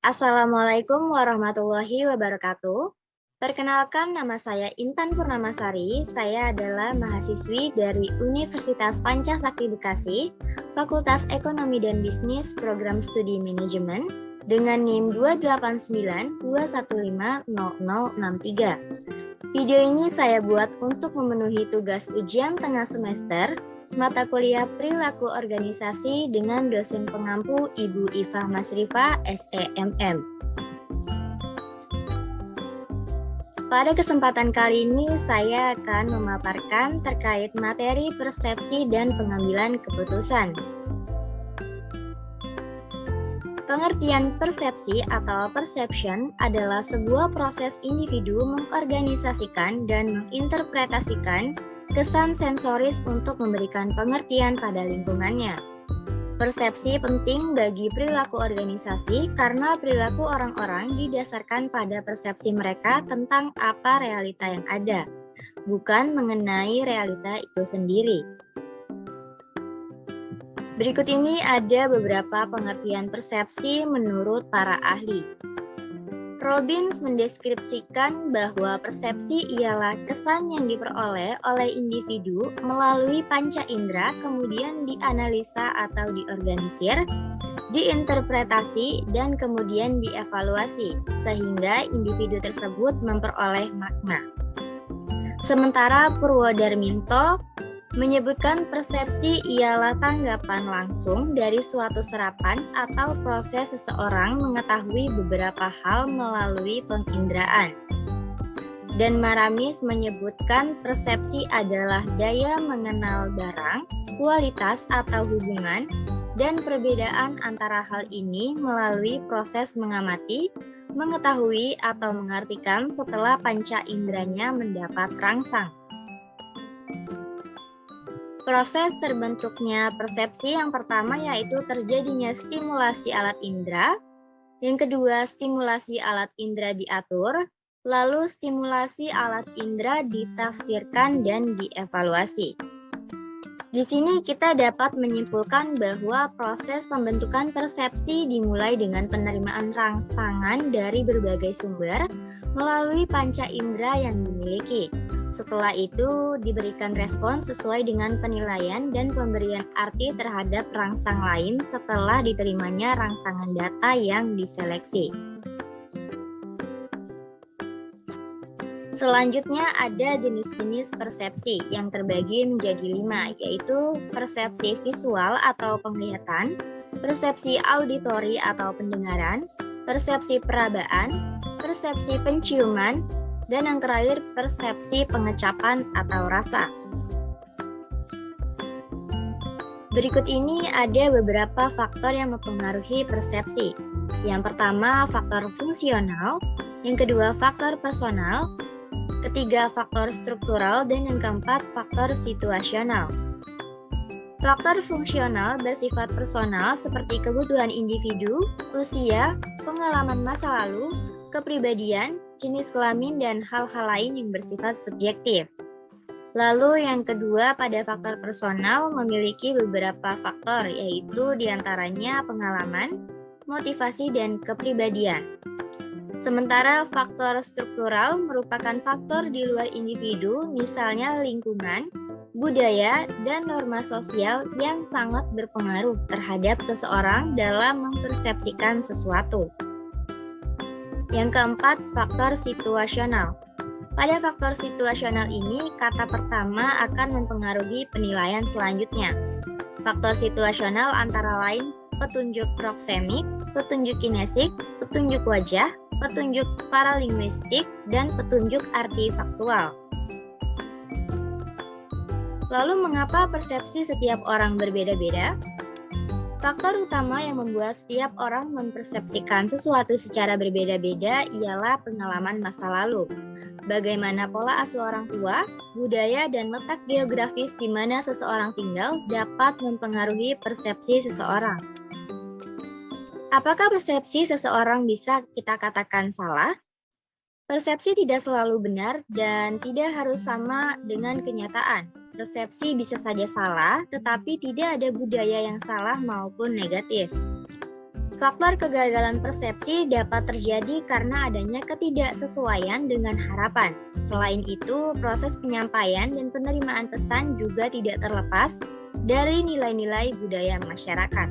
Assalamualaikum warahmatullahi wabarakatuh. Perkenalkan, nama saya Intan Purnamasari. Saya adalah mahasiswi dari Universitas Pancasakti Bekasi, Fakultas Ekonomi dan Bisnis, Program Studi Manajemen, dengan NIM 28921500063. Video ini saya buat untuk memenuhi tugas ujian tengah semester mata kuliah Perilaku Organisasi dengan dosen pengampu Ibu Ifah Masrifa, SEMM. Pada kesempatan kali ini saya akan memaparkan terkait materi persepsi dan pengambilan keputusan. Pengertian persepsi atau perception adalah sebuah proses individu mengorganisasikan dan menginterpretasikan kesan sensoris untuk memberikan pengertian pada lingkungannya. Persepsi penting bagi perilaku organisasi karena perilaku orang-orang didasarkan pada persepsi mereka tentang apa realita yang ada, bukan mengenai realita itu sendiri. Berikut ini ada beberapa pengertian persepsi menurut para ahli. Robbins mendeskripsikan bahwa persepsi ialah kesan yang diperoleh oleh individu melalui panca indera, kemudian dianalisa atau diorganisir, diinterpretasi, dan kemudian dievaluasi, sehingga individu tersebut memperoleh makna. Sementara Purwodarminto menyebutkan persepsi ialah tanggapan langsung dari suatu serapan atau proses seseorang mengetahui beberapa hal melalui penginderaan. Dan Maramis menyebutkan persepsi adalah daya mengenal barang, kualitas atau hubungan, dan perbedaan antara hal ini melalui proses mengamati, mengetahui atau mengartikan setelah panca inderanya mendapat rangsang. Proses terbentuknya persepsi yang pertama yaitu terjadinya stimulasi alat indera, yang kedua stimulasi alat indera diatur, lalu stimulasi alat indera ditafsirkan dan dievaluasi. Di sini kita dapat menyimpulkan bahwa proses pembentukan persepsi dimulai dengan penerimaan rangsangan dari berbagai sumber melalui panca indera yang dimiliki. Setelah itu diberikan respon sesuai dengan penilaian dan pemberian arti terhadap rangsang lain setelah diterimanya rangsangan data yang diseleksi. Selanjutnya ada jenis-jenis persepsi yang terbagi menjadi 5, yaitu persepsi visual atau penglihatan, persepsi auditori atau pendengaran, persepsi perabaan, persepsi penciuman, dan yang terakhir persepsi pengecapan atau rasa. Berikut ini ada beberapa faktor yang mempengaruhi persepsi. Yang pertama, faktor fungsional, yang kedua, faktor personal, ketiga, faktor struktural, dan yang keempat, faktor situasional. Faktor fungsional bersifat personal seperti kebutuhan individu, usia, pengalaman masa lalu, kepribadian, jenis kelamin, dan hal-hal lain yang bersifat subjektif. Lalu yang kedua, pada faktor personal memiliki beberapa faktor, yaitu diantaranya pengalaman, motivasi, dan kepribadian. Sementara faktor struktural merupakan faktor di luar individu, misalnya lingkungan, budaya, dan norma sosial yang sangat berpengaruh terhadap seseorang dalam mempersepsikan sesuatu. Yang keempat, faktor situasional. Pada faktor situasional ini, kata pertama akan mempengaruhi penilaian selanjutnya. Faktor situasional antara lain petunjuk proksemik, petunjuk kinesik, petunjuk wajah, petunjuk paralinguistik, dan petunjuk artifaktual. Lalu mengapa persepsi setiap orang berbeda-beda? Faktor utama yang membuat setiap orang mempersepsikan sesuatu secara berbeda-beda ialah pengalaman masa lalu. Bagaimana pola asuh orang tua, budaya, dan letak geografis di mana seseorang tinggal dapat mempengaruhi persepsi seseorang. Apakah persepsi seseorang bisa kita katakan salah? Persepsi tidak selalu benar dan tidak harus sama dengan kenyataan. Persepsi bisa saja salah, tetapi tidak ada budaya yang salah maupun negatif. Faktor kegagalan persepsi dapat terjadi karena adanya ketidaksesuaian dengan harapan. Selain itu, proses penyampaian dan penerimaan pesan juga tidak terlepas dari nilai-nilai budaya masyarakat.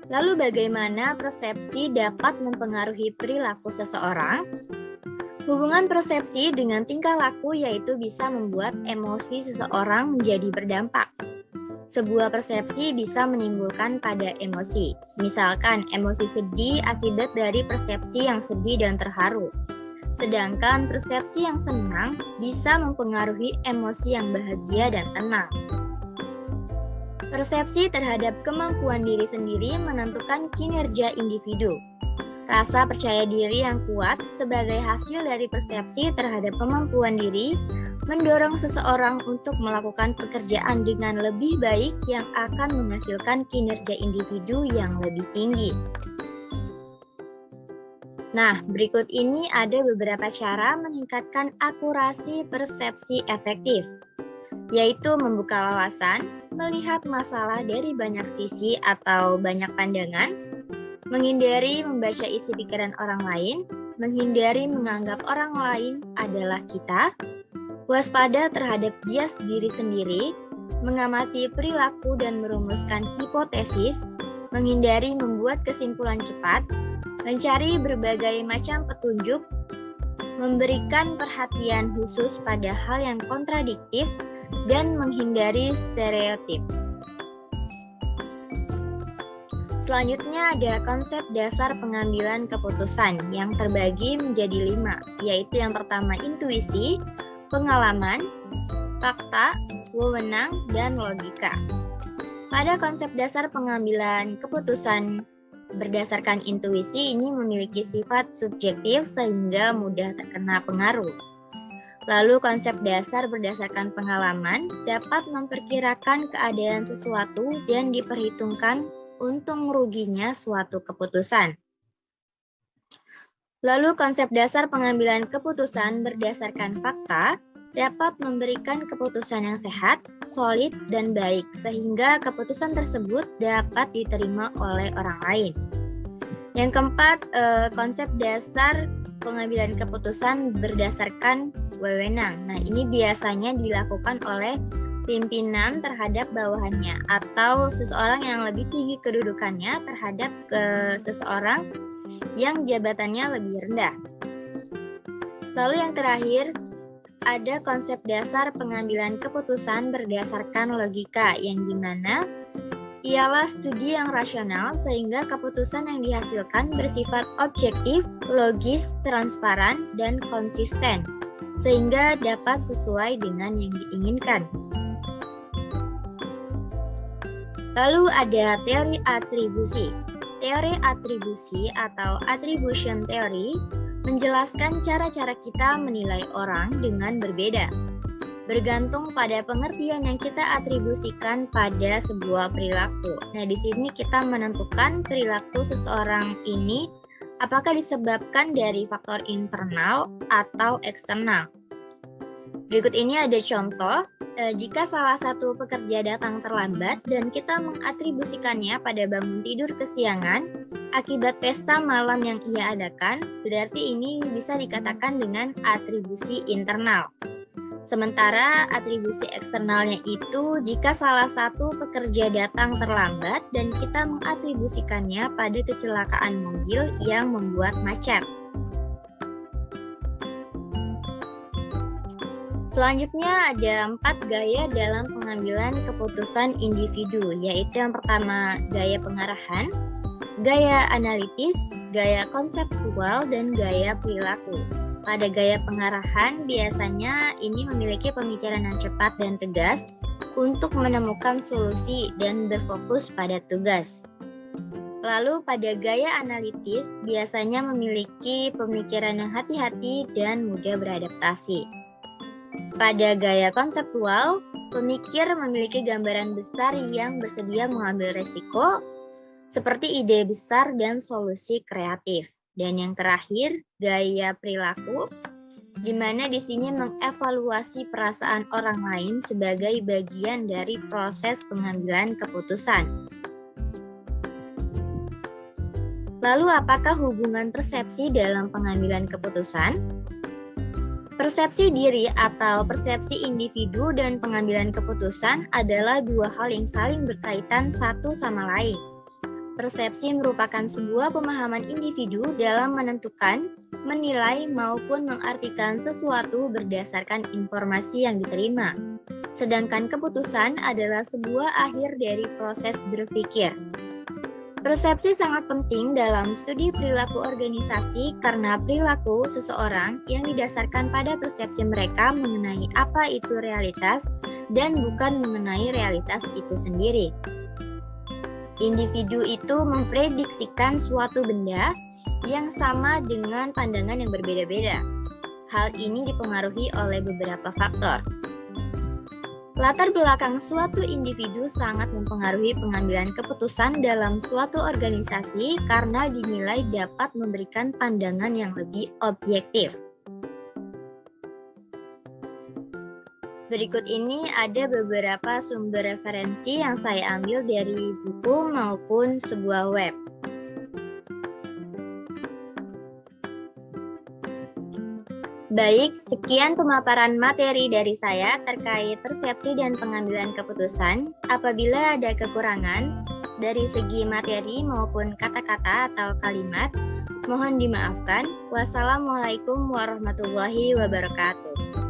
Lalu bagaimana persepsi dapat mempengaruhi perilaku seseorang? Hubungan persepsi dengan tingkah laku yaitu bisa membuat emosi seseorang menjadi berdampak. Sebuah persepsi bisa menimbulkan pada emosi. Misalkan emosi sedih akibat dari persepsi yang sedih dan terharu. Sedangkan persepsi yang senang bisa mempengaruhi emosi yang bahagia dan tenang. Persepsi terhadap kemampuan diri sendiri menentukan kinerja individu. Rasa percaya diri yang kuat sebagai hasil dari persepsi terhadap kemampuan diri mendorong seseorang untuk melakukan pekerjaan dengan lebih baik yang akan menghasilkan kinerja individu yang lebih tinggi. Nah, berikut ini ada beberapa cara meningkatkan akurasi persepsi efektif, yaitu membuka wawasan, melihat masalah dari banyak sisi atau banyak pandangan, menghindari membaca isi pikiran orang lain, menghindari menganggap orang lain adalah kita, waspada terhadap bias diri sendiri, mengamati perilaku dan merumuskan hipotesis, menghindari membuat kesimpulan cepat, mencari berbagai macam petunjuk, memberikan perhatian khusus pada hal yang kontradiktif, dan menghindari stereotip. Selanjutnya ada konsep dasar pengambilan keputusan yang terbagi menjadi 5, yaitu yang pertama intuisi, pengalaman, fakta, wewenang, dan logika. Pada konsep dasar pengambilan keputusan berdasarkan intuisi ini memiliki sifat subjektif sehingga mudah terkena pengaruh. Lalu konsep dasar berdasarkan pengalaman dapat memperkirakan keadaan sesuatu dan diperhitungkan untung ruginya suatu keputusan. Lalu konsep dasar pengambilan keputusan berdasarkan fakta dapat memberikan keputusan yang sehat, solid, dan baik sehingga keputusan tersebut dapat diterima oleh orang lain. Yang keempat, konsep dasar pengambilan keputusan berdasarkan wewenang. Nah, ini biasanya dilakukan oleh pimpinan terhadap bawahannya atau seseorang yang lebih tinggi kedudukannya terhadap seseorang yang jabatannya lebih rendah. Lalu yang terakhir, ada konsep dasar pengambilan keputusan berdasarkan logika yang dimana ialah studi yang rasional sehingga keputusan yang dihasilkan bersifat objektif, logis, transparan, dan konsisten sehingga dapat sesuai dengan yang diinginkan. Lalu ada teori atribusi. Teori atribusi atau attribution theory menjelaskan cara-cara kita menilai orang dengan berbeda, bergantung pada pengertian yang kita atribusikan pada sebuah perilaku. Nah, di sini kita menentukan perilaku seseorang ini apakah disebabkan dari faktor internal atau eksternal. Berikut ini ada contoh. Jika salah satu pekerja datang terlambat dan kita mengatribusikannya pada bangun tidur kesiangan akibat pesta malam yang ia adakan, berarti ini bisa dikatakan dengan atribusi internal. Sementara atribusi eksternalnya itu jika salah satu pekerja datang terlambat dan kita mengatribusikannya pada kecelakaan mobil yang membuat macet. Selanjutnya ada 4 gaya dalam pengambilan keputusan individu, yaitu yang pertama gaya pengarahan, gaya analitis, gaya konseptual, dan gaya perilaku. Pada gaya pengarahan biasanya ini memiliki pemikiran yang cepat dan tegas untuk menemukan solusi dan berfokus pada tugas. Lalu pada gaya analitis biasanya memiliki pemikiran yang hati-hati dan mudah beradaptasi. Pada gaya konseptual, pemikir memiliki gambaran besar yang bersedia mengambil resiko, seperti ide besar dan solusi kreatif. Dan yang terakhir, gaya perilaku, di mana di sini mengevaluasi perasaan orang lain sebagai bagian dari proses pengambilan keputusan. Lalu apakah hubungan persepsi dalam pengambilan keputusan? Persepsi diri atau persepsi individu dan pengambilan keputusan adalah dua hal yang saling berkaitan satu sama lain. Persepsi merupakan sebuah pemahaman individu dalam menentukan, menilai, maupun mengartikan sesuatu berdasarkan informasi yang diterima. Sedangkan keputusan adalah sebuah akhir dari proses berpikir. Persepsi sangat penting dalam studi perilaku organisasi karena perilaku seseorang yang didasarkan pada persepsi mereka mengenai apa itu realitas dan bukan mengenai realitas itu sendiri. Individu itu memprediksikan suatu benda yang sama dengan pandangan yang berbeda-beda. Hal ini dipengaruhi oleh beberapa faktor. Latar belakang suatu individu sangat mempengaruhi pengambilan keputusan dalam suatu organisasi karena dinilai dapat memberikan pandangan yang lebih objektif. Berikut ini ada beberapa sumber referensi yang saya ambil dari buku maupun sebuah web. Baik, sekian pemaparan materi dari saya terkait persepsi dan pengambilan keputusan. Apabila ada kekurangan dari segi materi maupun kata-kata atau kalimat, mohon dimaafkan. Wassalamualaikum warahmatullahi wabarakatuh.